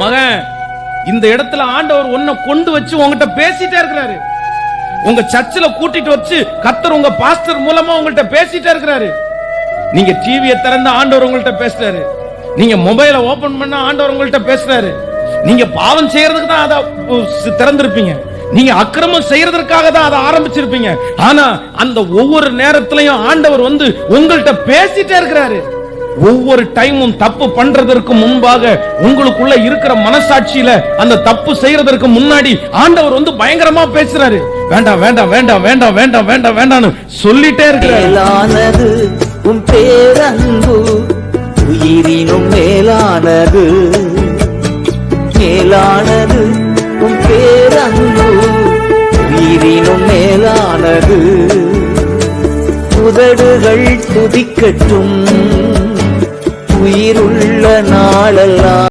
மகன், இந்த இடத்துல ஆண்டவர் உன்னை கொண்டு வச்சு உங்ககிட்ட பேசிட்டே இருக்கிறாரு. உங்க சர்ச்சில் கூட்டிட்டு வச்சு கர்த்தர் உங்க பாஸ்டர் மூலமா உங்கள்கிட்ட பேசிட்டே இருக்கிறாரு. நீங்க டிவியை திறந்த ஆண்டவர் உங்கள்கிட்ட பேசுறாரு. நீங்க மொபைலை ஓபன் பண்ண ஆண்டவர் உங்கள்கிட்ட பேசுறாரு. நீங்க பாவம் செய்யறதுக்கு தான் அதை திறந்திருப்பீங்க. நீங்க அக்கிரமம் செய்யறதற்காக தான் அதை ஆரம்பிச்சிருப்பீங்க. ஆனா அந்த ஒவ்வொரு நேரத்திலையும் ஆண்டவர் வந்து உங்கள்கிட்ட பேசிட்டே இருக்கிறாரு. ஒவ்வொரு டைமும் தப்பு பண்றதற்கு முன்பாக உங்களுக்குள்ள இருக்கிற மனசாட்சியில அந்த தப்பு செய்யறதற்கு முன்னாடி ஆண்டவர் வந்து பயங்கரமா பேசுறாரு. வேண்டாம் வேண்டாம் வேண்டாம் வேண்டாம் வேண்டாம் வேண்டாம் வேண்டாம்னு சொல்லிட்டே இருக்கிறாரு. உன் பேரன்பு உயிரினும் மேலானது, மேலானது உன் பேரன்பு உயிரினும் மேலானது. உதடுகள் துதிக்கட்டும் உயிருள்ள நாளெல்லாம்.